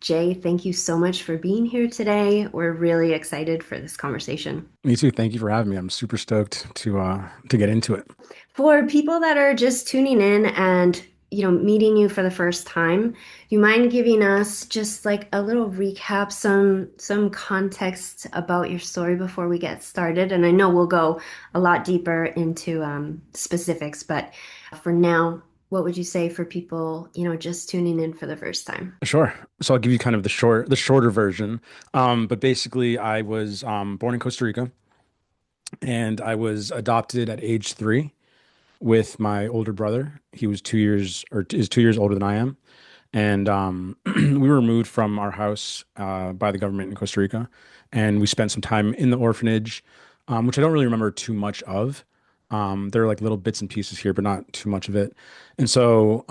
Jay, thank you so much for being here today. We're really excited for this conversation. Me too. Thank you for having me. I'm super stoked to get into it. For people that are just tuning in and, meeting you for the first time, you mind giving us just like a little recap, some context about your story before we get started? And I know we'll go a lot deeper into specifics, but for now, what would you say for people, just tuning in for the first time? Sure. So I'll give you kind of the shorter version. But basically, I was born in Costa Rica, and I was adopted at age 3 with my older brother. He was 2 years or is 2 years older than I am, and we were removed from our house by the government in Costa Rica, and we spent some time in the orphanage, which I don't really remember too much of. There are like little bits and pieces here, but not too much of it. And so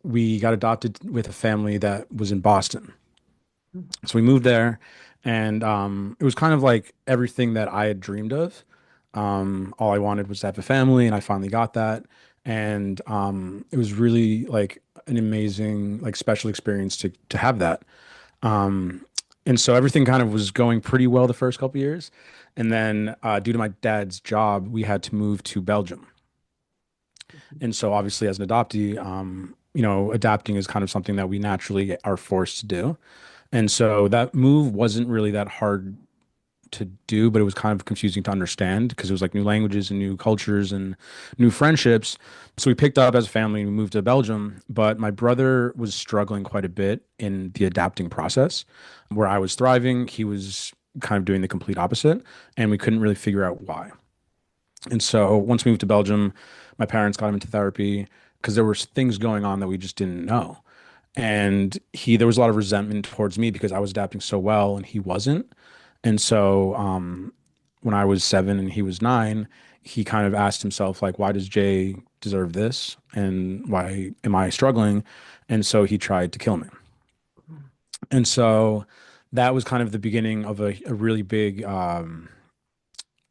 we got adopted with a family that was in Boston. So we moved there, and it was kind of like everything that I had dreamed of. All I wanted was to have a family, and I finally got that. And it was really like an amazing, like special experience to have that. Um, and so everything kind of was going pretty well the first couple years, and then due to my dad's job, we had to move to Belgium. And so obviously, as an adoptee, adapting is kind of something that we naturally are forced to do. And so that move wasn't really that hard to do, but it was kind of confusing to understand because it was like new languages and new cultures and new friendships. So we picked up as a family and we moved to Belgium, but my brother was struggling quite a bit in the adapting process. Where I was thriving, he was kind of doing the complete opposite, and we couldn't really figure out why. And so once we moved to Belgium, my parents got him into therapy because there were things going on that we just didn't know. And there was a lot of resentment towards me because I was adapting so well and he wasn't. And so when I was 7 and he was 9, he kind of asked himself, like, why does Jay deserve this? And why am I struggling? And so he tried to kill me. And so that was kind of the beginning of a really big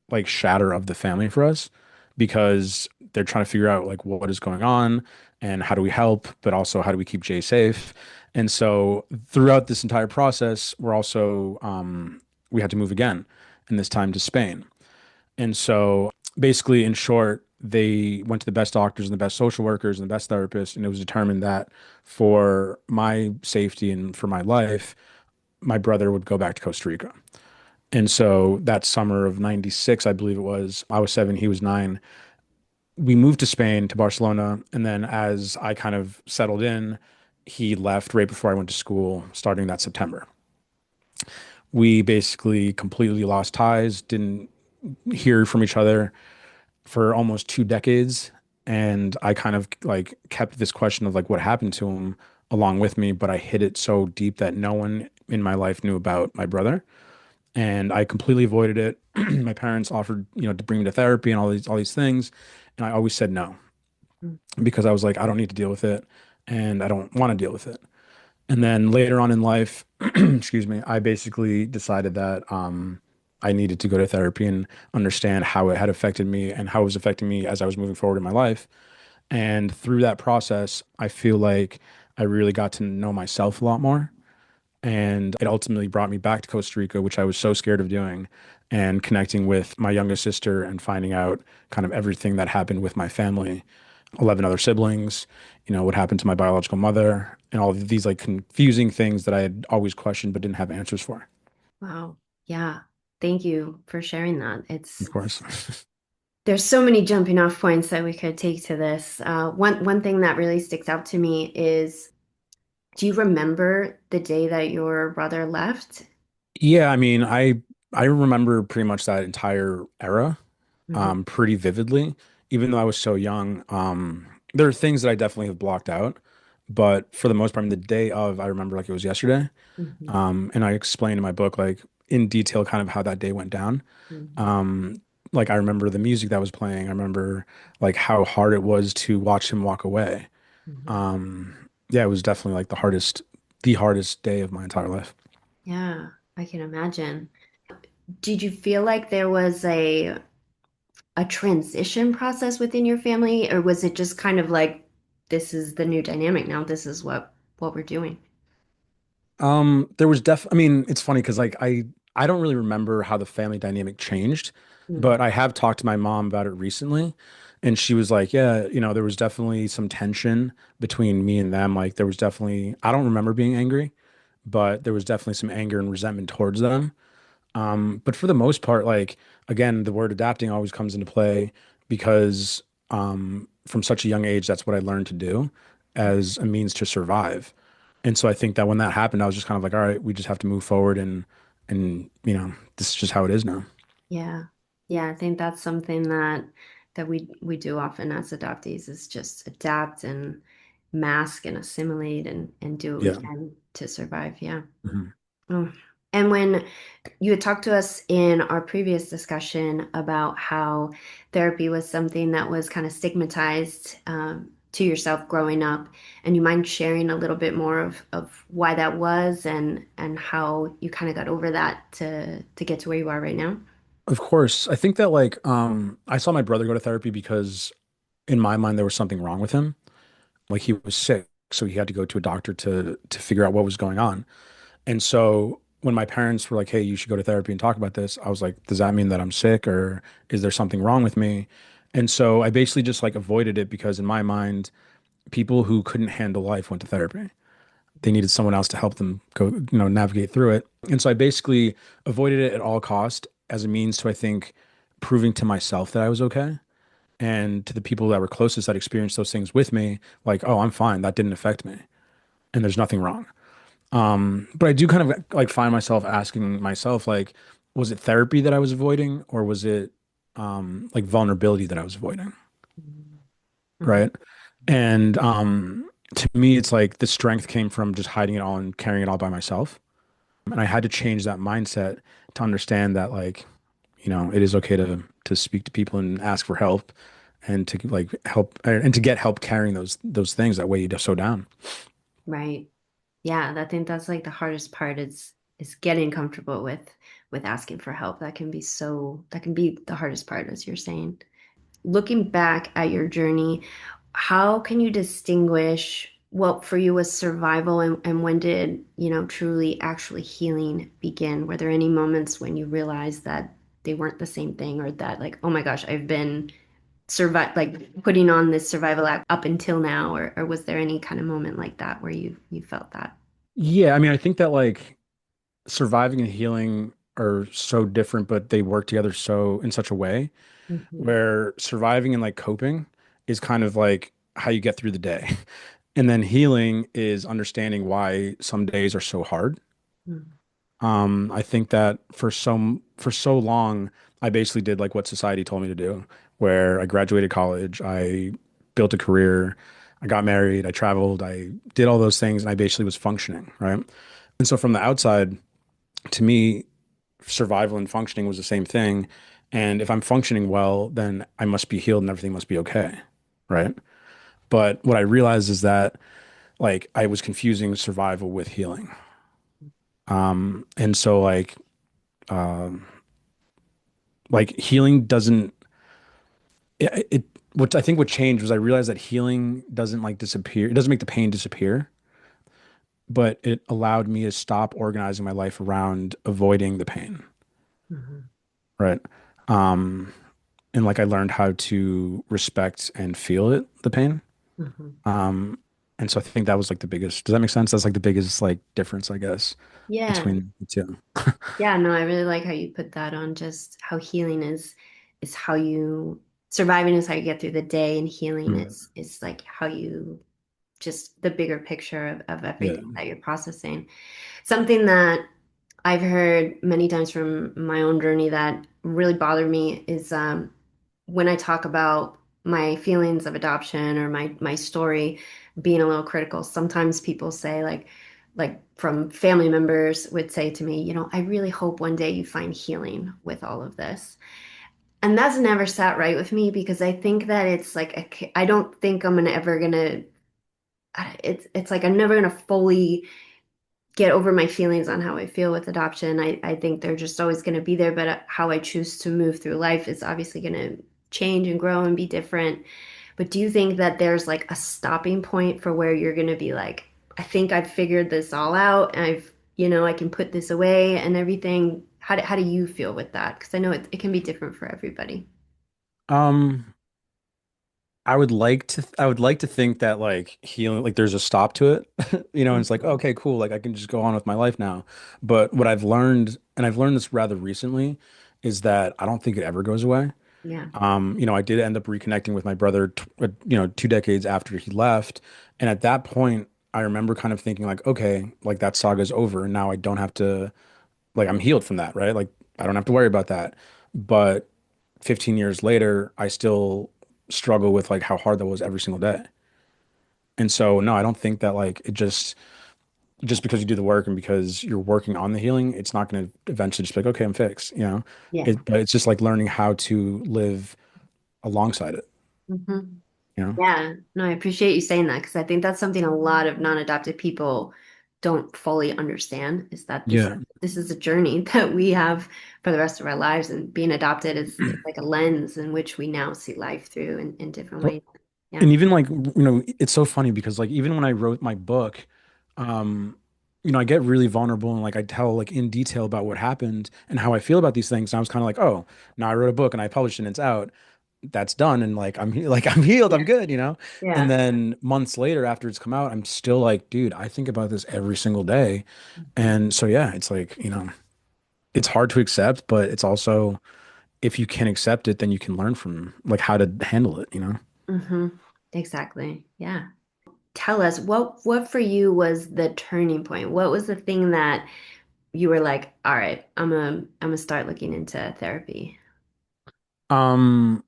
like shatter of the family for us because they're trying to figure out like what is going on and how do we help, but also how do we keep Jay safe. And so throughout this entire process, we had to move again, and this time to Spain. And so basically, in short, they went to the best doctors and the best social workers and the best therapists, and it was determined that for my safety and for my life, my brother would go back to Costa Rica. And so that summer of 96, I believe it was, I was 7, he was 9. We moved to Spain, to Barcelona. And then as I kind of settled in, he left right before I went to school, starting that September. We basically completely lost ties, didn't hear from each other for almost 2 decades. And I kind of like kept this question of like what happened to him along with me, but I hid it so deep that no one in my life knew about my brother, and I completely avoided it. My parents offered, to bring me to therapy and all these things, and I always said no because I was like, I don't need to deal with it, and I don't want to deal with it. And then later on in life, excuse me, I basically decided that I needed to go to therapy and understand how it had affected me and how it was affecting me as I was moving forward in my life. And through that process, I feel like I really got to know myself a lot more. And it ultimately brought me back to Costa Rica, which I was so scared of doing, and connecting with my youngest sister and finding out kind of everything that happened with my family, 11 other siblings, what happened to my biological mother, and all of these like confusing things that I had always questioned but didn't have answers for. Wow. Yeah. Thank you for sharing that. Of course. There's so many jumping off points that we could take to this. One thing that really sticks out to me is, do you remember the day that your brother left? Yeah, I mean, I remember pretty much that entire era Mhm. pretty vividly, even though I was so young. There are things that I definitely have blocked out, but for the most part, I mean, the day of, I remember like it was yesterday. Mhm. And I explained in my book, like in detail, kind of how that day went down. Mhm. Um, like I remember the music that was playing. I remember like how hard it was to watch him walk away. Mhm. Um, yeah, it was definitely like the hardest day of my entire life. Yeah, I can imagine. Did you feel like there was a transition process within your family, or was it just kind of like, this is the new dynamic now, this is what we're doing? There was I mean, it's funny because like I don't really remember how the family dynamic changed, Mm. but I have talked to my mom about it recently, and she was like, yeah, there was definitely some tension between me and them. Like there was definitely I don't remember being angry, but there was definitely some anger and resentment towards them. But for the most part, like again, the word adapting always comes into play because from such a young age, that's what I learned to do as a means to survive. And so I think that when that happened, I was just kind of like, all right, we just have to move forward and this is just how it is now. Yeah. Yeah, I think that's something that we do often as adoptees is just adapt and mask and assimilate and do what we Yeah. can to survive. Yeah. Mhm. Oh. And when you had talked to us in our previous discussion about how therapy was something that was kind of stigmatized to yourself growing up, and you mind sharing a little bit more of why that was and how you kind of got over that to get to where you are right now? Of course. I think that like I saw my brother go to therapy because in my mind there was something wrong with him. Like he was sick, so he had to go to a doctor to figure out what was going on. And so when my parents were like, "Hey, you should go to therapy and talk about this," I was like, "Does that mean that I'm sick or is there something wrong with me?" And so I basically just like avoided it because in my mind, people who couldn't handle life went to therapy. They needed someone else to help them go, navigate through it. And so I basically avoided it at all cost as a means to, I think, proving to myself that I was okay. And to the people that were closest that experienced those things with me, like, oh, I'm fine. That didn't affect me. And there's nothing wrong. But I do kind of like find myself asking myself, like, was it therapy that I was avoiding, or was it like vulnerability that I was avoiding? Mhm. Right. And to me, it's like the strength came from just hiding it all and carrying it all by myself. And I had to change that mindset to understand that, like, it is okay to speak to people and ask for help and to like help and to get help carrying those things that weigh you so down. Right. Yeah, I think that's like the hardest part is getting comfortable with asking for help. That can be the hardest part, as you're saying. Looking back at your journey, how can you distinguish what for you was survival and when did, truly actually healing begin? Were there any moments when you realized that they weren't the same thing or that like, oh my gosh, I've been putting on this survival act up until now, or was there any kind of moment like that where you felt that? Yeah, I mean, I think that like surviving and healing are so different, but they work together so in such a way Hmm. where surviving and like coping is kind of like how you get through the day. And then healing is understanding why some days are so hard. I think that for so long, I basically did like what society told me to do, where I graduated college, I built a career, I got married, I traveled, I did all those things, and I basically was functioning, right? And so from the outside, to me, survival and functioning was the same thing. And if I'm functioning well, then I must be healed and everything must be okay, right? But what I realized is that like I was confusing survival with healing. And so um, like healing doesn't it what I think what changed was I realized that healing doesn't like disappear. It doesn't make the pain disappear, but it allowed me to stop organizing my life around avoiding the pain, Hmm. right? Um, and like I learned how to respect and feel the pain. Hmm. Um, and so I think that was like the biggest, does that make sense? That's like the biggest like difference, I guess, Yeah. between the two. Yeah, no, I really like how you put that on just how healing is how you surviving is how you get through the day and healing Mm. is like how you just the bigger picture of everything Yeah. that you're processing. Something that I've heard many times from my own journey that really bothered me is when I talk about my feelings of adoption or my story being a little critical. Sometimes people say like from family members would say to me, I really hope one day you find healing with all of this. And that's never sat right with me because I think that it's like I don't think I'm gonna it's like I'm never gonna fully get over my feelings on how I feel with adoption. I think they're just always going to be there, but how I choose to move through life is obviously going to change and grow and be different. But do you think that there's like a stopping point for where you're going to be like, I think I've figured this all out and I can put this away and everything. How do you feel with that? Because I know it can be different for everybody. Um, I would like to think that like healing, like there's a stop to it, and it's like, Mhm. okay, cool, like I can just go on with my life now. But what I've learned, and I've learned this rather recently, is that I don't think it ever goes away. Yeah. I did end up reconnecting with my brother, 2 decades after he left. And at that point, I remember kind of thinking like, okay, like that saga's over. And now I don't have to, like, I'm healed from that, right? Like, I don't have to worry about that. But 15 years later, I still struggle with like how hard that was every single day. And so, no, I don't think that like just because you do the work and because you're working on the healing, it's not going to eventually just be like, okay, I'm fixed. Yeah. But it's just like learning how to live alongside it, Hmm. you know? Yeah. No, I appreciate you saying that because I think that's something a lot of non-adopted people don't fully understand is that this Yeah. this is a journey that we have for the rest of our lives, and being adopted is like a lens in which we now see life through in different ways. Yeah. And even like, it's so funny because like even when I wrote my book, um, I get really vulnerable and like I tell like in detail about what happened and how I feel about these things. And I was kind of like, oh, now I wrote a book and I published it and it's out. That's done. And like like I'm healed, I'm good. And Yeah. then months later after it's come out, I'm still like, dude, I think about this every single day. Mhm. And so yeah, it's like, it's hard to accept, but it's also if you can accept it, then you can learn from like how to handle it. Hmm. Exactly. Yeah. Tell us what for you was the turning point? What was the thing that you were like, all right, I'm gonna start looking into therapy? Um,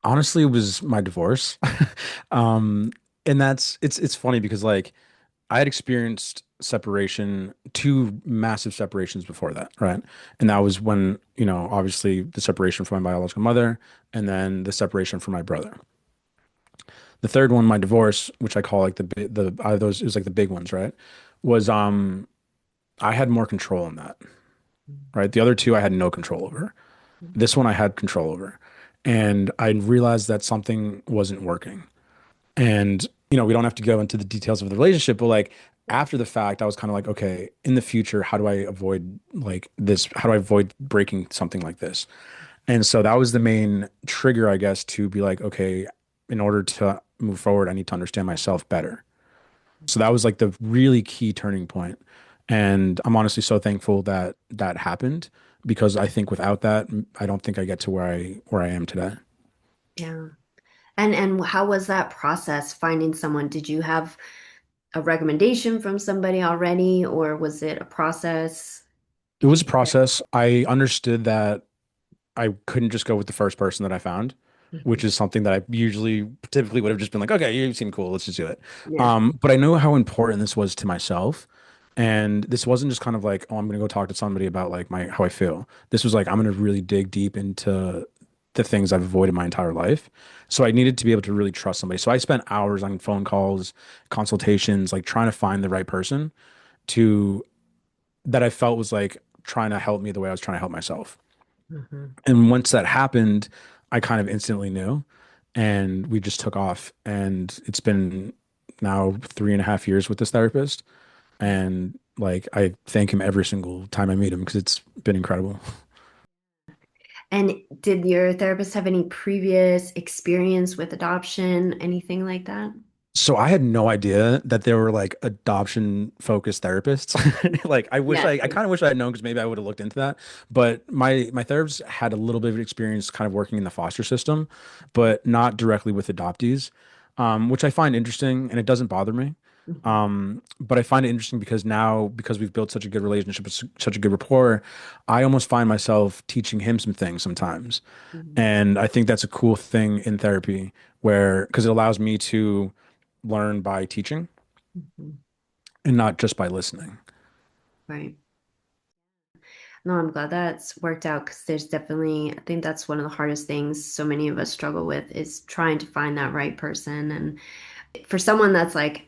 Honestly, it was my divorce. Um, and it's funny because like I had experienced separation, two massive separations before that, right? And that was when, obviously the separation from my biological mother and then the separation from my brother. The third one, my divorce, which I call like those it was like the big ones, right? Was I had more control in that, right? The other two I had no control over. This one I had control over. And I realized that something wasn't working. And, we don't have to go into the details of the relationship, but like after the fact, I was kind of like, okay, in the future, how do I avoid like this? How do I avoid breaking something like this? And so that was the main trigger, I guess, to be like, okay, in order to move forward, I need to understand myself better. So that was like the really key turning point. And I'm honestly so thankful that that happened because I think without that, I don't think I get to where I am today. Yeah. And how was that process finding someone? Did you have a recommendation from somebody already, or was it a process? It was a process. I understood that I couldn't just go with the first person that I found, which Mhm. is something that I usually typically would have just been like, okay, you seem cool, let's just do it. Yeah. But I know how important this was to myself. And this wasn't just kind of like, oh, I'm gonna go talk to somebody about like my how I feel. This was like, I'm gonna really dig deep into the things I've avoided my entire life. So I needed to be able to really trust somebody. So I spent hours on phone calls, consultations, like trying to find the right person to that I felt was like trying to help me the way I was trying to help myself. Mhm. And once that happened, I kind of instantly knew, and we just took off. And it's been now 3.5 years with this therapist, and like I thank him every single time I meet him because it's been incredible. And did your therapist have any previous experience with adoption, anything like that? So I had no idea that there were like adoption focused therapists. Like Yeah. I kind of wish I had known because maybe I would have looked into that. But my therapist had a little bit of experience kind of working in the foster system, but not directly with adoptees, which I find interesting and it doesn't bother me. Mhm. But I find it interesting because now, because we've built such a good relationship, such a good rapport, I almost find myself teaching him some things sometimes. Mhm. And I think that's a cool thing in therapy where, because it allows me to learn by teaching Mhm. and not just by listening. Right. No, I'm glad that's worked out because there's definitely, I think that's one of the hardest things so many of us struggle with is trying to find that right person. And for someone that's like,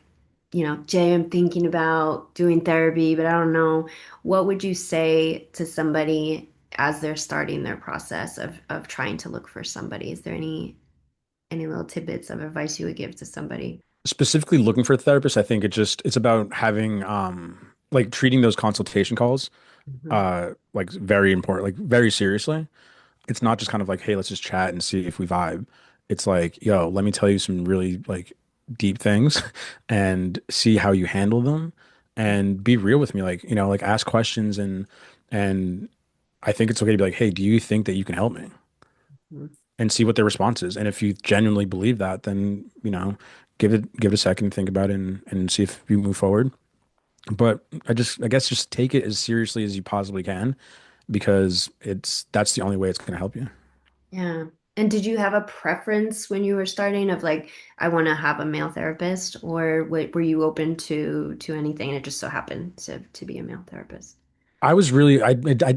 Jay, I'm thinking about doing therapy, but I don't know, what would you say to somebody as they're starting their process of trying to look for somebody? Is there any little tidbits of advice you would give to somebody? Specifically looking for a therapist, I think it's about having like treating those consultation calls Mhm. like very important, like very seriously. It's not just kind of like, hey, let's just chat and see if we vibe. It's like, yo, let me tell you some really like deep things and see how you handle them and be real with me. Like, like ask questions and I think it's okay to be like, hey, do you think that you can help me? Mhm. And see what their response is. And if you genuinely believe that, then, give it a second, think about it and see if you move forward. But I guess just take it as seriously as you possibly can because that's the only way it's going to help you. Yeah. And did you have a preference when you were starting of like, I want to have a male therapist, or were you open to anything and it just so happened to be a male therapist? I was really, I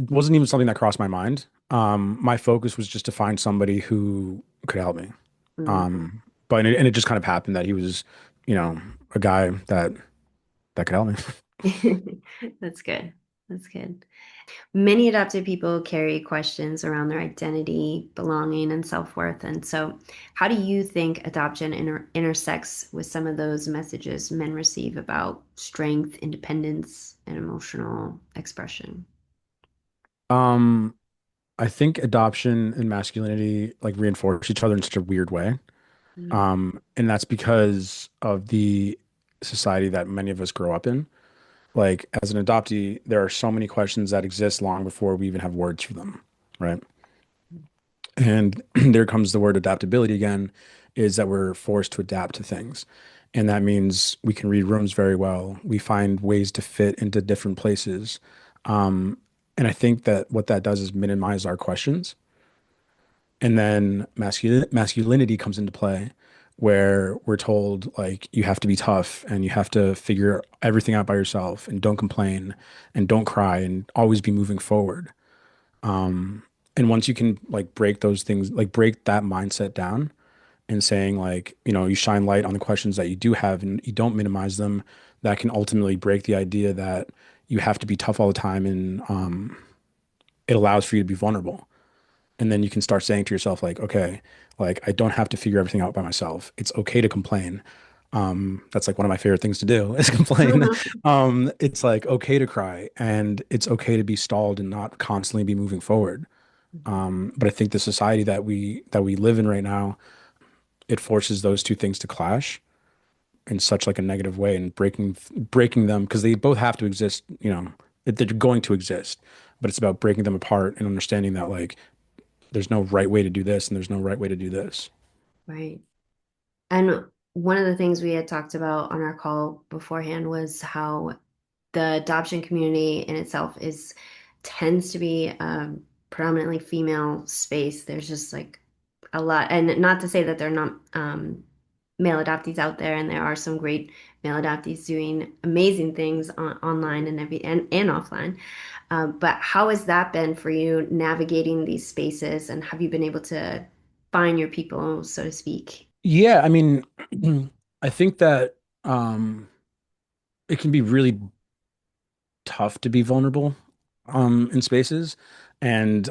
wasn't even something that crossed my mind. My focus was just to find somebody who could help me. Mm. But it just kind of happened that he was, a guy that could help me. That's good. That's good. Many adopted people carry questions around their identity, belonging, and self-worth. And so, how do you think adoption intersects with some of those messages men receive about strength, independence, and emotional expression? Um, I think adoption and masculinity like reinforce each other in such a weird way. Mm. And that's because of the society that many of us grow up in. Like as an adoptee, there are so many questions that exist long before we even have words for them, right? And there comes the word adaptability again, is that we're forced to adapt to things. And that means we can read rooms very well. We find ways to fit into different places. Um, and I think that what that does is minimize our questions. And then masculinity comes into play where we're told like you have to be tough and you have to figure everything out by yourself and don't complain and don't cry and always be moving forward. And once you can like break those things, like break that mindset down and saying like, you shine light on the questions that you do have and you don't minimize them, that can ultimately break the idea that you have to be tough all the time and it allows for you to be vulnerable. And then you can start saying to yourself like, okay, like I don't have to figure everything out by myself. It's okay to complain. That's like one of my favorite things to do is complain. It's like okay to cry and it's okay to be stalled and not constantly be moving forward. But I think the society that we live in right now, it forces those two things to clash in such like a negative way and breaking them because they both have to exist, they're going to exist. But it's about breaking them apart and understanding that like there's no right way to do this and there's no right way to do this. Right. And one of the things we had talked about on our call beforehand was how the adoption community in itself is tends to be a predominantly female space. There's just like a lot, and not to say that there are not male adoptees out there, and there are some great male adoptees doing amazing things online and and offline. But how has that been for you navigating these spaces, and have you been able to find your people, so to speak? Yeah, I mean, I think that um, it can be really tough to be vulnerable in spaces, and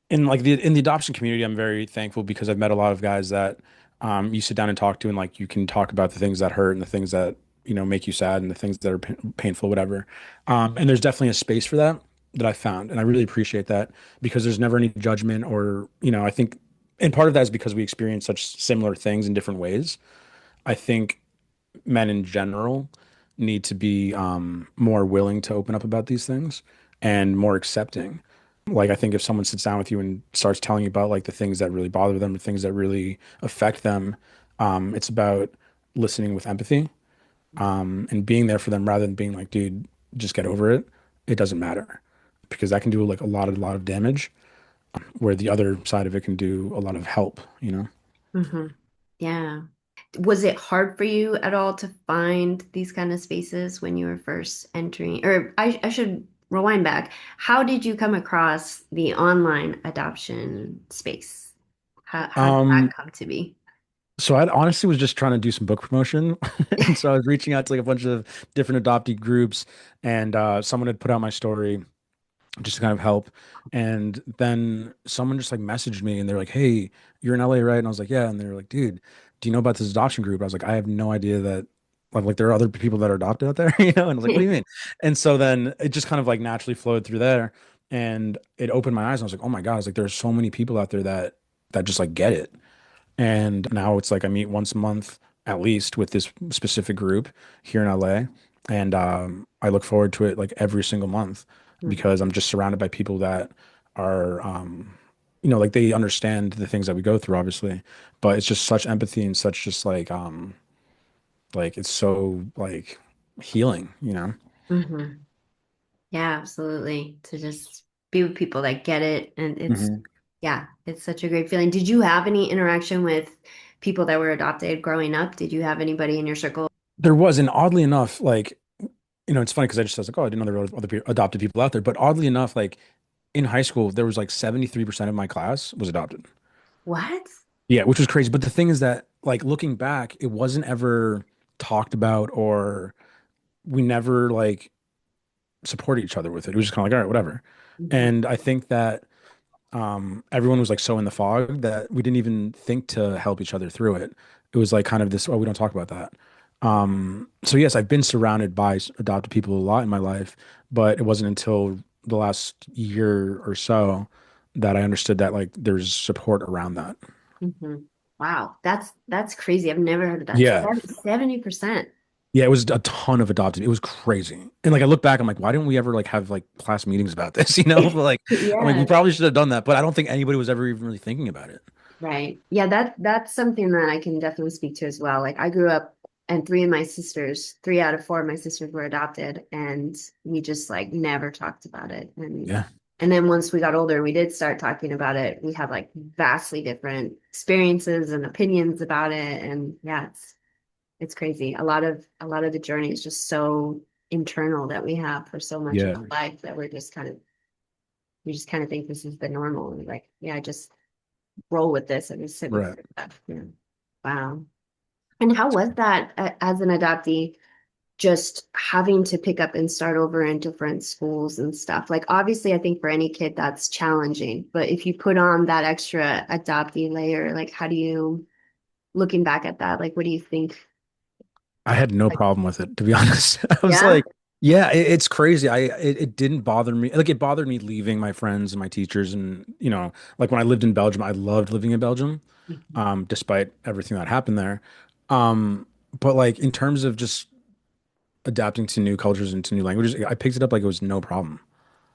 in the adoption community, I'm very thankful because I've met a lot of guys that you sit down and talk to, and like you can talk about the things that hurt and the things that make you sad and the things that are painful, whatever. And there's definitely a space for that I found, and I really appreciate that because there's never any judgment or I think, and part of that is because we experience such similar things in different ways. I think men in general need to be more willing to open up about these things and more accepting. Like, I think if someone sits down with you and starts telling you about like the things that really bother them, the things that really affect them, it's about listening with empathy and being there for them rather than being like, dude, just get over it. It doesn't matter because that can do like a lot of damage, where the other side of it can do a lot of help. Hmm. Yeah. Was it hard for you at all to find these kind of spaces when you were first entering? Or I should rewind back. How did you come across the online adoption space? How did that Um, come to be? So I honestly was just trying to do some book promotion. And so I was reaching out to like a bunch of different adoptee groups and someone had put out my story just to kind of help. And then someone just like messaged me and they're like, "Hey, you're in LA, right?" And I was like, "Yeah." And they were like, "Dude, do you know about this adoption group?" I was like, "I have no idea that I'm like, there are other people that are adopted out there, And I was like, what do you mean? And so then it just kind of like naturally flowed through there, and it opened my eyes. And I was like, oh my God, it's like there's so many people out there that just like get it. And now it's like I meet once a month at least with this specific group here in LA. And I look forward to it like every single month because I'm just surrounded by people that are, like they understand the things that we go through, obviously. But it's just such empathy and such just like it's so like healing. Hmm. Yeah, absolutely. To just be with people that get it. And Hmm. yeah, it's such a great feeling. Did you have any interaction with people that were adopted growing up? Did you have anybody in your circle? There was, and oddly enough, like, it's funny because I was like, oh, I didn't know there were adopted people out there. But oddly enough, like in high school, there was like 73% of my class was adopted. What? Yeah, which was crazy. But the thing is that, like, looking back, it wasn't ever talked about, or we never like supported each other with it. It was just kind of like, all right, whatever. Mhm. And I think that everyone was like so in the fog that we didn't even think to help each other through it. It was like kind of this, oh, we don't talk about that. So yes, I've been surrounded by adopted people a lot in my life, but it wasn't until the last year or so that I understood that like there's support around that. Mhm. Wow, that's crazy. I've never heard of that. Yeah. 70%. Yeah, it was a ton of adopted. It was crazy. And like I look back, I'm like, why didn't we ever like have like class meetings about this? But like I'm like, we Yeah. probably should have done that, but I don't think anybody was ever even really thinking about it. Right. Yeah, that's something that I can definitely speak to as well. Like I grew up and three out of four of my sisters were adopted and we just like never talked about it. Yeah. And then once we got older, we did start talking about it. We had like vastly different experiences and opinions about it. And yeah, it's crazy. A lot of the journey is just so internal that we have for so much of Yeah. our life that we just kind of think this is the normal. And like, yeah, just roll with this and just sit with Right. that. Yeah. Wow. And how was that as an adoptee, just having to pick up and start over in different schools and stuff? Like, obviously, I think for any kid that's challenging, but if you put on that extra adoptee layer, like, how do you, looking back at that, like, what do you think? I had no Like, problem with it, to be honest. I was yeah. like, yeah, it's crazy. It didn't bother me. Like it bothered me leaving my friends and my teachers, and like when I lived in Belgium, I loved living in Belgium, Mhm. despite everything that happened there. But like in terms of just adapting to new cultures and to new languages, I picked it up like it was no problem.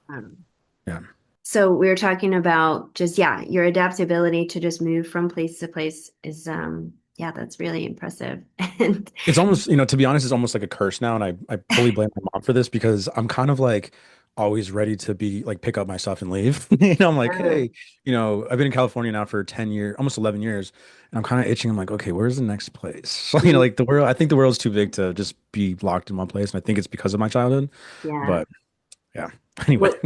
Um, Yeah. so we were talking about just, yeah, your adaptability to just move from place to place is, yeah, that's really impressive. And It's almost, to be honest, it's almost like a curse now. And I fully blame my mom for this because I'm kind of like always ready to be like pick up my stuff and leave. I'm like, yeah. hey, I've been in California now for 10 years, almost 11 years. And I'm kind of itching. I'm like, okay, where's the next place? So, Mm, like I think the world's too big to just be locked in one place. And I think it's because of my childhood. yeah. But yeah, anyway. What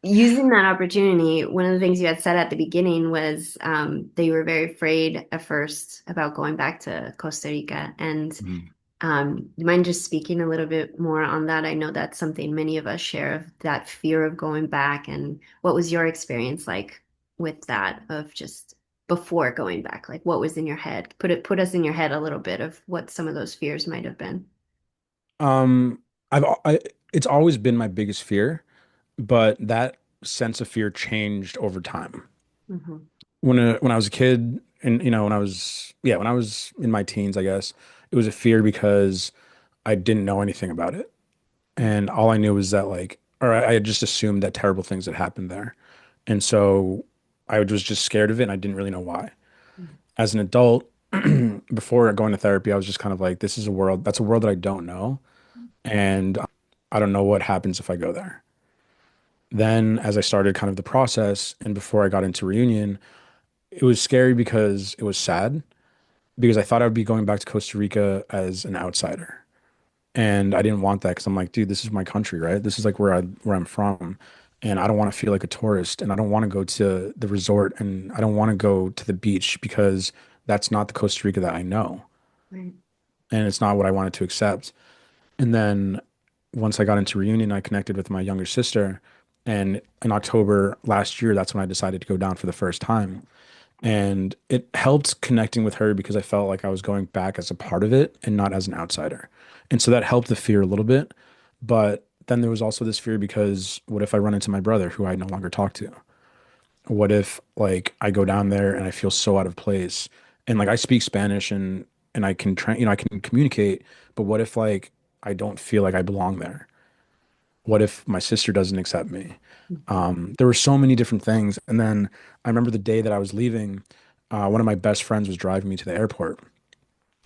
using that opportunity, one of the things you had said at the beginning was that you were very afraid at first about going back to Costa Rica. And Mhm. you mind just speaking a little bit more on that? I know that's something many of us share of that fear of going back. And what was your experience like with that of just before going back? Like what was in your head? Put us in your head a little bit of what some of those fears might have been. Um, it's always been my biggest fear, but that sense of fear changed over time. Hmm. When I was a kid, and when I was in my teens, I guess it was a fear because I didn't know anything about it, and all I knew was that like, or I had just assumed that terrible things had happened there, and so I was just scared of it, and I didn't really know why. As an adult, before going to therapy, I was just kind of like, this is a world that's a world that I don't know, and I don't know what happens if I go there. Then, as I started kind of the process, and before I got into reunion, it was scary because it was sad because I thought I would be going back to Costa Rica as an outsider. And I didn't want that because I'm like, dude, this is my country, right? This is like where I'm from. And I don't want to feel like a tourist and I don't want to go to the resort and I don't want to go to the beach because that's not the Costa Rica that I know. Right. And it's not what I wanted to accept. And then once I got into reunion, I connected with my younger sister. And in October last year, that's when I decided to go down for the first time. And it helped connecting with her because I felt like I was going back as a part of it and not as an outsider. And so that helped the fear a little bit. But then there was also this fear because what if I run into my brother who I no longer talk to? What if like I go down there and I feel so out of place and like I speak Spanish and I can try, I can communicate, but what if like I don't feel like I belong there? What if my sister doesn't accept me? There were so many different things. And then I remember the day that I was leaving, one of my best friends was driving me to the airport.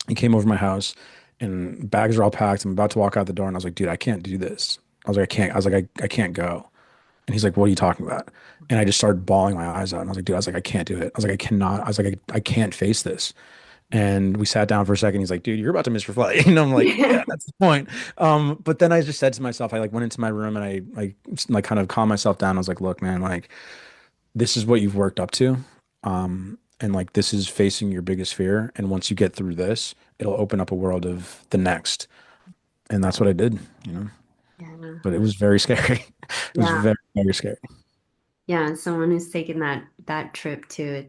He came over to my house and bags are all packed. I'm about to walk out the door and I was like, dude, I can't do this. I can't go. And he's like, what are you talking about? And I just started bawling my eyes out. And I was like, dude, I can't do it. I was like, I cannot. I was like, I can't face this. And we sat down for a second. He's like, dude, you're about to miss your flight. And I'm like, yeah, that's the point. But then I just said to myself, I like went into my room and I kind of calmed myself down. I was like, look, man, like this is what you've worked up to. And like this is facing your biggest fear. And once you get through this, it'll open up a world of the next. And that's what I did, you know. Yeah. But it was very scary. It was Yeah. very, very scary. Yeah. And someone who's taken that trip too,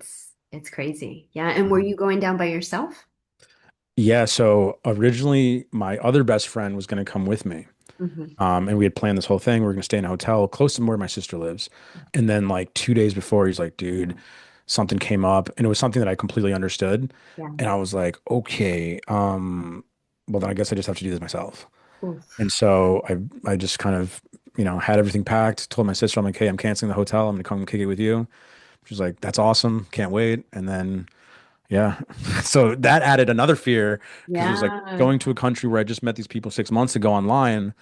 it's crazy. Yeah. And were Mhm. you going down by yourself? Yeah, so originally my other best friend was going to come with me. Hmm. And we had planned this whole thing. We were going to stay in a hotel close to where my sister lives. And then like 2 days before, he's like, dude, something came up. And it was something that I completely understood. Yeah. And I was like, okay, well then I guess I just have to do this myself. And Oof. so I just kind of, had everything packed, told my sister, I'm like, hey, I'm canceling the hotel. I'm gonna come kick it with you. She's like, that's awesome. Can't wait. And then yeah. So that added another fear because it was like Yeah. going to a country where I just met these people 6 months ago online,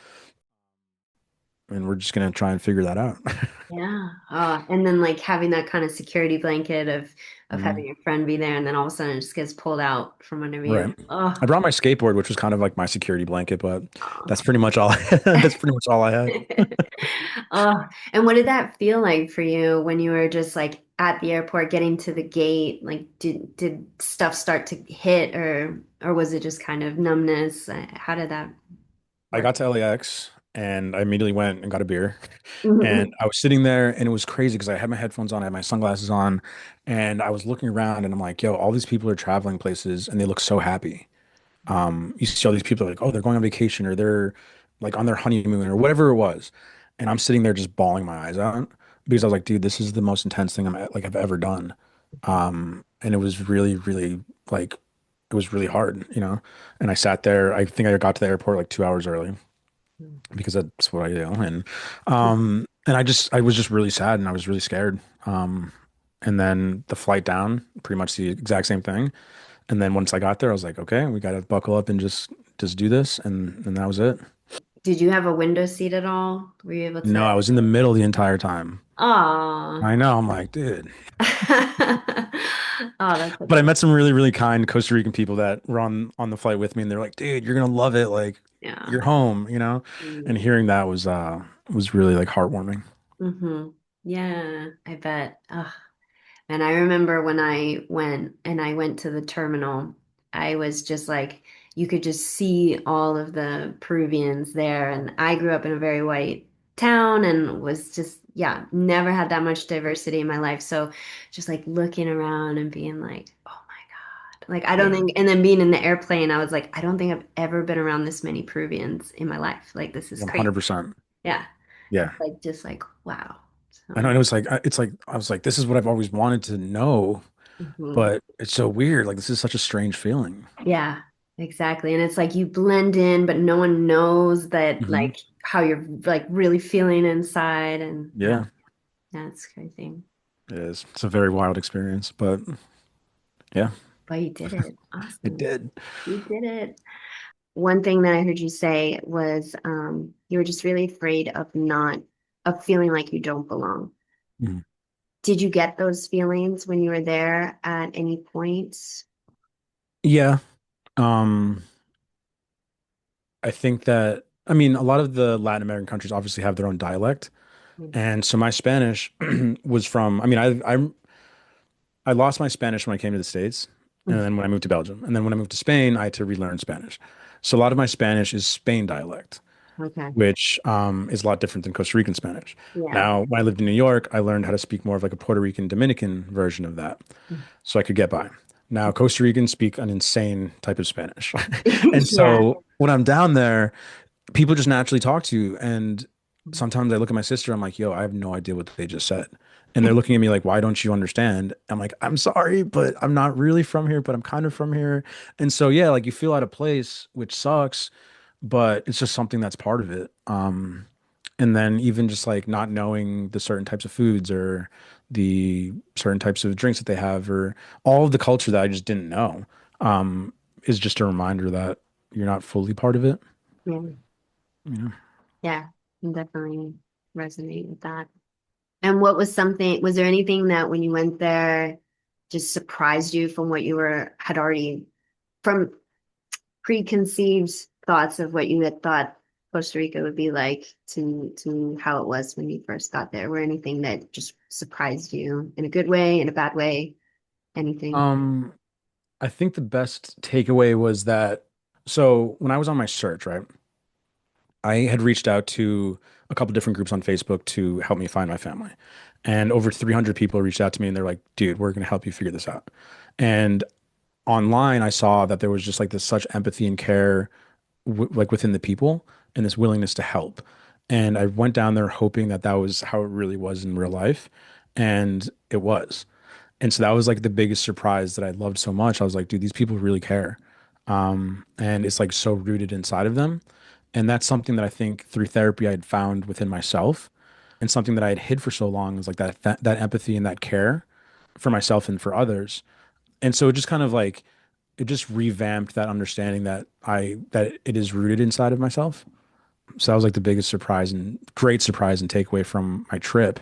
and we're just gonna try and figure that out. Yeah. And then like having that kind of security blanket of having Mhm. your friend be there and then all of a sudden it just gets pulled out from under you. Right. Oh. I brought my skateboard, which was kind of like my security blanket, but Oh. that's pretty much all. That's pretty much all I had. Oh, and what did that feel like for you when you were just like at the airport getting to the gate? Like did stuff start to hit or was it just kind of numbness? How did that I work? got to LAX and I immediately went and got a beer. And Mhm. I was sitting there and it was crazy because I had my headphones on, I had my sunglasses on, and I was looking around and I'm like, yo, all these people are traveling places and they look so happy. You see all these people like, oh, they're going on vacation or they're like on their honeymoon or whatever it was. And I'm sitting there just bawling my eyes out because I was like, dude, this is the most intense thing I've ever done. And it was really, really like, it was really hard, you know? And I sat there, I think I got to the airport like 2 hours early because that's what I do. And I was just really sad and I was really scared. And then the flight down, pretty much the exact same thing. And then once I got there, I was like, okay, we got to buckle up and just do this. And that was it. Did you have a window seat at all? Were you able to? No, I was in the middle the entire time. Aw. I know. I'm like, dude. Oh, that's But I okay. met some really, really kind Costa Rican people that were on the flight with me, and they're like, dude, you're gonna love it. Like, Yeah. you're home, you know? And Mm. hearing that was really like heartwarming. Hmm. Yeah, I bet. Ugh. And I remember when I went to the terminal, I was just like, you could just see all of the Peruvians there. And I grew up in a very white town and was just, yeah, never had that much diversity in my life. So just like looking around and being like, oh my God. Like, I don't Yeah. think, and then being in the airplane, I was like, I don't think I've ever been around this many Peruvians in my life. Like, this is crazy. 100%. Yeah. Yeah. Like, just like, wow. I know. So, And it was like, it's like, I was like, this is what I've always wanted to know, mhm. but it's so weird. Like, this is such a strange feeling. Yeah, exactly. And it's like you blend in, but no one knows that Hmm. like how you're like really feeling inside. And yeah, Yeah, that's crazy. it is. It's a very wild experience, but yeah, But you did it. it Awesome. did. You did it. One thing that I heard you say was you were just really afraid of not of feeling like you don't belong. Mhm. Did you get those feelings when you were there at any point? Yeah. Um, I think that, I mean, a lot of the Latin American countries obviously have their own dialect. Mm. And so my Spanish was from, I mean, I lost my Spanish when I came to the States. And then when I moved to Belgium. And then when I moved to Spain, I had to relearn Spanish. So a lot of my Spanish is Spain dialect, Okay. which is a lot different than Costa Rican Spanish. Yeah. Now, when I lived in New York, I learned how to speak more of like a Puerto Rican Dominican version of that. So I could get by. Now, Costa Ricans speak an insane type of Spanish. And Yeah. so when I'm down there, people just naturally talk to you. And sometimes I look at my sister, I'm like, yo, I have no idea what they just said. And they're looking at me like, why don't you understand? I'm like, I'm sorry, but I'm not really from here, but I'm kind of from here. And so, yeah, like you feel out of place, which sucks, but it's just something that's part of it. And then even just like not knowing the certain types of foods or the certain types of drinks that they have or all of the culture that I just didn't know, um, is just a reminder that you're not fully part of it. Yeah. You know? Yeah. I'm definitely resonate with that. And what was something, was there anything that when you went there just surprised you from what you had already, from preconceived thoughts of what you had thought Costa Rica would be like to how it was when you first got there? Were anything that just surprised you in a good way, in a bad way, anything? Um, I think the best takeaway was that so when I was on my search, right, I had reached out to a couple different groups on Facebook to help me find my family. And over 300 people reached out to me and they're like, dude, we're going to help you figure this out. And online, I saw that there was just like this such empathy and care like within the people and this willingness to help. And I went down there hoping that that was how it really was in real life. And it was. And so that was like the biggest surprise that I loved so much. I was like, dude, these people really care. And it's like so rooted inside of them. And that's something that I think through therapy I had found within myself and something that I had hid for so long is like that empathy and that care for myself and for others. And so it just kind of like it just revamped that understanding that it is rooted inside of myself. So that was like the biggest surprise and great surprise and takeaway from my trip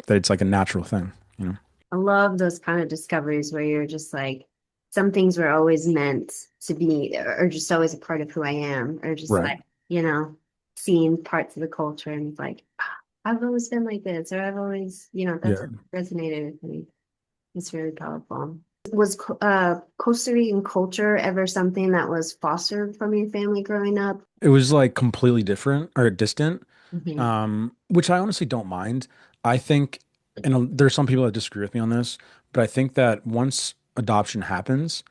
that it's like a natural thing, you know? I love those kind of discoveries where you're just like, some things were always meant to be, or just always a part of who I am, or just Right. like, you know, seeing parts of the culture and it's like, "Ah, I've always been like this, or I've always, that's Yeah. resonated with me. It's really powerful. Was Costa Rican culture ever something that was fostered from your family growing up? It was like completely different or distant, Hmm. which I honestly don't mind. I think, and there's some people that disagree with me on this, but I think that once adoption happens,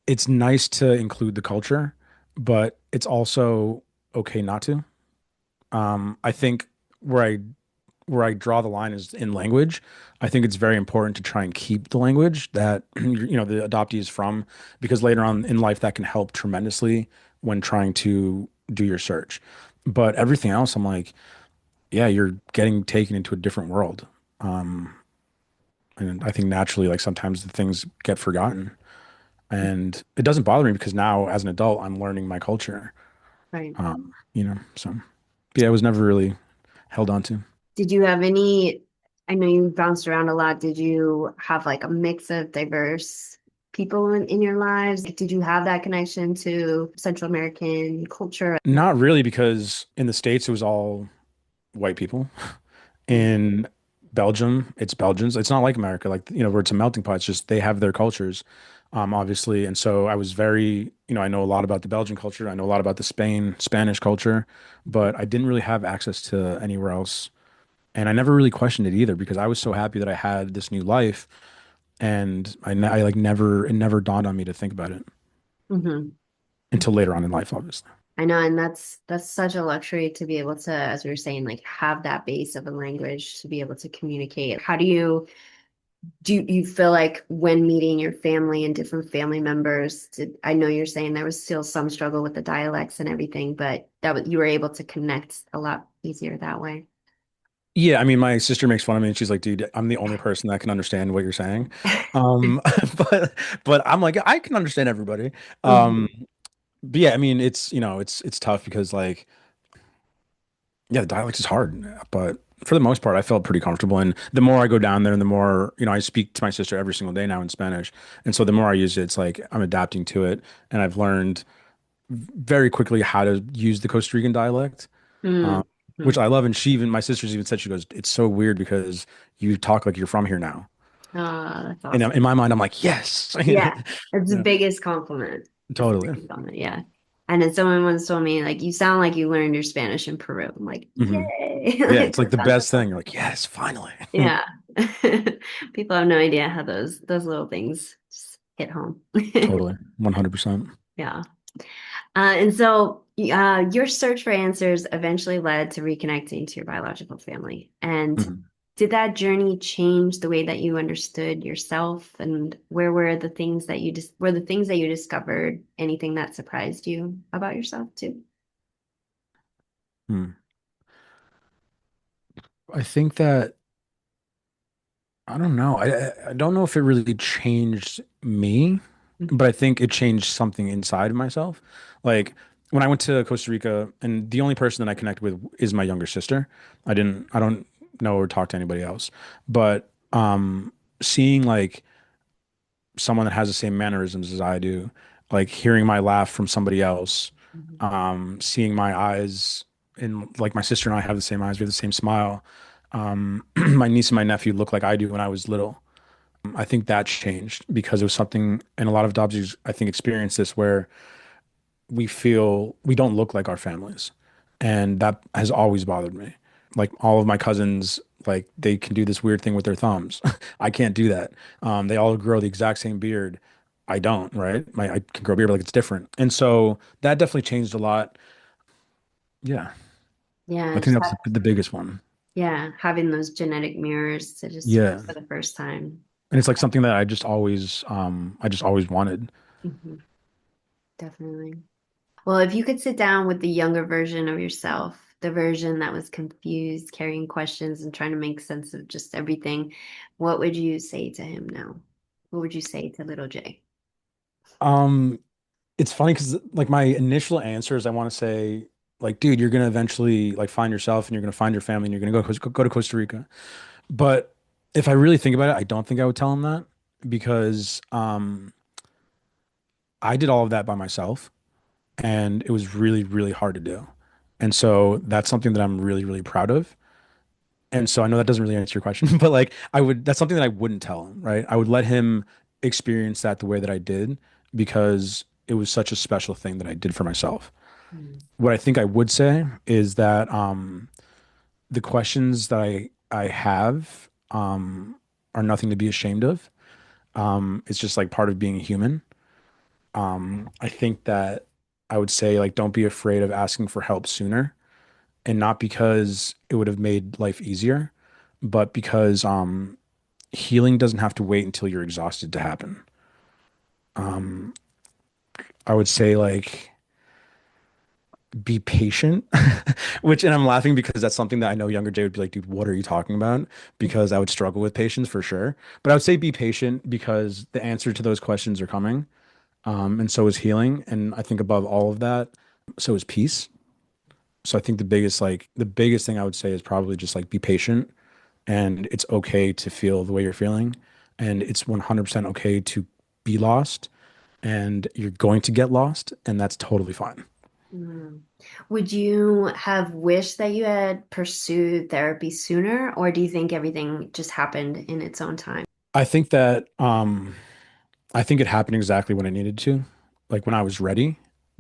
it's nice to include the culture, but it's also okay not to. I think where I where I draw the line is in language. I think it's very important to try and keep the language that the adoptee is from, because later on in life that can help tremendously when trying to do your search. But everything else, I'm like, yeah, you're getting taken into a different world. Um, and I think naturally, like sometimes the things get forgotten. And it doesn't bother me because now as an adult, I'm learning my culture. Right. So yeah, it was never really held on to. Did you have any, I know you bounced around a lot. Did you have like a mix of diverse people in your lives? Did you have that connection to Central American culture? Not really, because in the States it was all white people. Mm, In Belgium, it's Belgians. It's not like America, like where it's a melting pot. It's just they have their cultures, obviously. And so I was very, I know a lot about the Belgian culture. I know a lot about the Spanish culture, but I didn't really have access to anywhere else. And I never really questioned it either because I was so happy that I had this new life, and I like never it never dawned on me to think about it mm-hmm. until later on in life, obviously. I know, and that's such a luxury to be able to, as we were saying, like have that base of a language to be able to communicate. How do you feel like when meeting your family and different family members, I know you're saying there was still some struggle with the dialects and everything, but you were able to connect a lot easier that way. Yeah, I mean, my sister makes fun of me and she's like, dude, I'm the only person that can understand what you're saying. Um, but but I'm like, I can understand everybody. Mhm. But yeah, I mean, it's tough because like, yeah, the dialect is hard, but for the most part, I felt pretty comfortable. And the more I go down there and the more, I speak to my sister every single day now in Spanish. And so the more I use it, it's like I'm adapting to it. And I've learned very quickly how to use the Costa Rican dialect, um, which Mm-hmm. I love. And my sister's even said, she goes, it's so weird because you talk like you're from here now. That's And awesome. in my mind, I'm like, yes, Yeah, it's the Yeah, biggest compliment. It's the totally. biggest compliment. Yeah. And then someone once told me, like, you sound like you learned your Spanish in Peru. I'm like, Hmm. yay. Yeah, Like, it's like that the sounds so best fun. thing. You're like, yes, finally. Yeah. People have no idea how those little things just hit home. Totally. 100%. Yeah. And so your search for answers eventually led to reconnecting to your biological family. And Mhm. did that journey change the way that you understood yourself? And where were the things that you just were the things that you discovered anything that surprised you about yourself too? Hmm. I think that I don't know. I don't know if it really changed me, but I think it changed something inside of myself. Like when I went to Costa Rica, and the only person that I connect with is my younger sister. I don't know or talk to anybody else. But seeing like someone that has the same mannerisms as I do, like hearing my laugh from somebody else, Mhm. seeing my eyes, and like my sister and I have the same eyes, we have the same smile. My niece and my nephew look like I do when I was little. I think that changed because it was something, and a lot of adoptees, I think, experience this where we feel we don't look like our families. And that has always bothered me. Like all of my cousins, like they can do this weird thing with their thumbs. I can't do that. They all grow the exact same beard. I don't, right? I can grow a beard, but like it's different. And so that definitely changed a lot. Yeah. Yeah, I think just that's the biggest one. yeah, having those genetic mirrors to just see Yeah. for the first time. And it's like something that I just always wanted. Mhm, definitely. Well, if you could sit down with the younger version of yourself, the version that was confused, carrying questions and trying to make sense of just everything, what would you say to him now? What would you say to little Jay? Um, it's funny because like my initial answer is I want to say like, dude, you're gonna eventually like find yourself and you're gonna find your family and you're gonna go to Costa Rica. But if I really think about it, I don't think I would tell him that because I did all of that by myself and it was really, really hard to do. And so that's something that I'm really, really proud of. And so I know that doesn't really answer your question, but like that's something that I wouldn't tell him, right? I would let him experience that the way that I did because it was such a special thing that I did for myself. Mm, What I think I would say is that the questions that I have are nothing to be ashamed of. It's just like part of being a human. I think that I would say like don't be afraid of asking for help sooner, and not because it would have made life easier, but because healing doesn't have to wait until you're exhausted to happen. I would say like be patient, which, and I'm laughing because that's something that I know younger Jay would be like, dude, what are you talking about? Because I would struggle with patience for sure. But I would say be patient because the answer to those questions are coming. And so is healing. And I think above all of that, so is peace. So I think the biggest thing I would say is probably just like be patient and it's okay to feel the way you're feeling. And it's 100% okay to be lost and you're going to get lost. And that's totally fine. mm. Would you have wished that you had pursued therapy sooner, or do you think everything just happened in its own time? I think that I think it happened exactly when it needed to. Like when I was ready.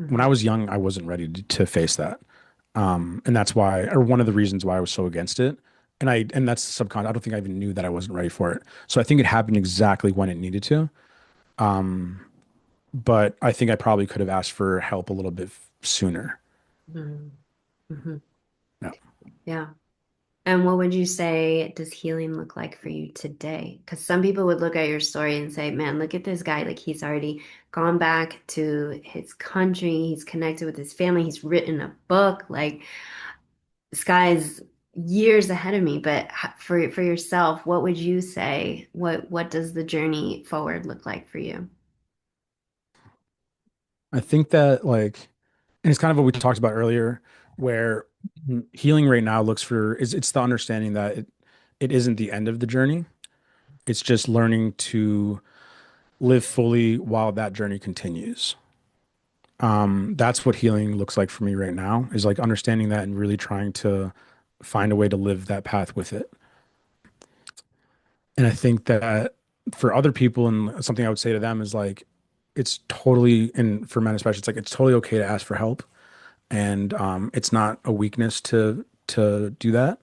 When I Mhm, was young, I wasn't ready to face that. And that's why, or one of the reasons why I was so against it. And that's subconscious. I don't think I even knew that I wasn't ready for it. So I think it happened exactly when it needed to. But I think I probably could have asked for help a little bit sooner. mhm, mhm. Yeah. Yeah. And what would you say does healing look like for you today? Because some people would look at your story and say, man, look at this guy. Like he's already gone back to his country. He's connected with his family. He's written a book. Like this guy's years ahead of me. But for yourself, what would you say? What does the journey forward look like for you? I think that like, and it's kind of what we talked about earlier, where healing right now looks for is it's the understanding that it isn't the end of the journey. It's just learning to live fully while that journey continues. That's what healing looks like for me right now, is like understanding that and really trying to find a way to live that path with it. And I think that for other people, and something I would say to them is like, it's totally, and for men especially, it's like it's totally okay to ask for help, and it's not a weakness to do that.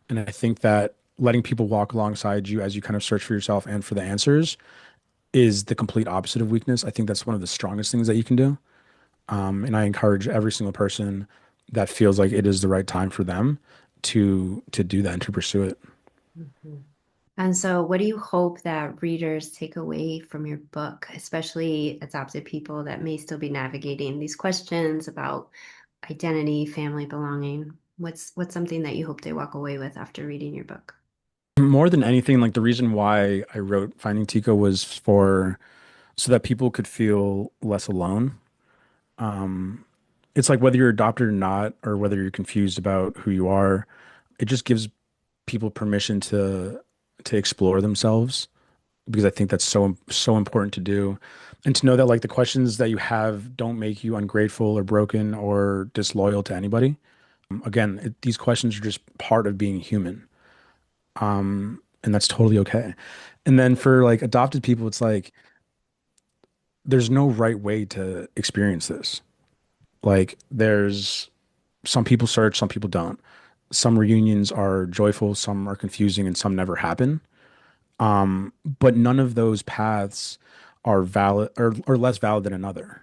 And I think that letting people walk alongside you as you kind of search for yourself and for the answers is the complete opposite of weakness. I think that's one of the strongest things that you can do. And I encourage every single person that feels like it is the right time for them to do that and to pursue it. Mhm. And so, what do you hope that readers take away from your book, especially adopted people that may still be navigating these questions about identity, family belonging? What's something that you hope they walk away with after reading your book? More than anything, like the reason why I wrote Finding Tico was for so that people could feel less alone. It's like whether you're adopted or not, or whether you're confused about who you are, it just gives people permission to explore themselves because I think that's so important to do. And to know that like the questions that you have don't make you ungrateful or broken or disloyal to anybody. Again, these questions are just part of being human. And that's totally okay. And then for like adopted people, it's like there's no right way to experience this. Like there's some people search, some people don't. Some reunions are joyful, some are confusing, and some never happen. But none of those paths are valid or less valid than another.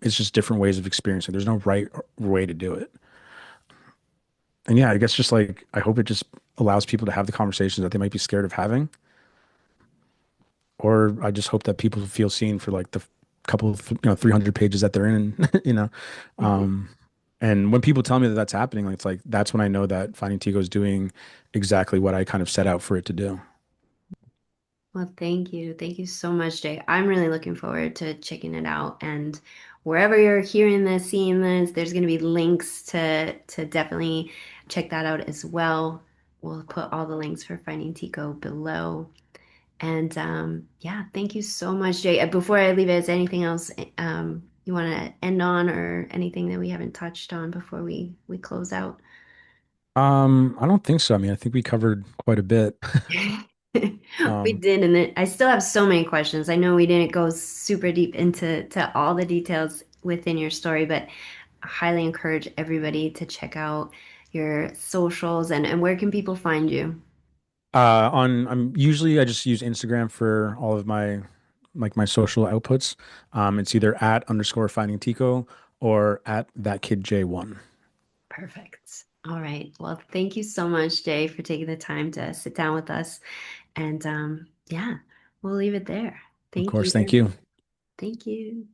It's just different ways of experiencing. There's no right way to do it. And yeah, I guess just like I hope it just allows people to have the conversations that they might be scared of having. Or I just hope that people feel seen for like the couple of 300 pages that they're in, you know. Um, and when people tell me that that's happening, like, it's like that's when I know that Finding Tigo is doing exactly what I kind of set out for it to do. Well, thank you. Thank you so much, Jay. I'm really looking forward to checking it out. And wherever you're hearing this, seeing this, there's going to be links to definitely check that out as well. We'll put all the links for Finding Tico below. And yeah, thank you so much, Jay. Before I leave, is there anything else you want to end on, or anything that we haven't touched on before we close out? I don't think so. I mean, I think we covered quite a bit. We Um, did, and I still have so many questions. I know we didn't go super deep into all the details within your story, but I highly encourage everybody to check out your socials and where can people find you? I'm usually I just use Instagram for all of my like my social outputs. It's either at underscore Finding Tico or at that kid J1. Perfect. All right. Well, thank you so much, Jay, for taking the time to sit down with us. And yeah, we'll leave it there. Of Thank you course, very thank much. you. Thank you.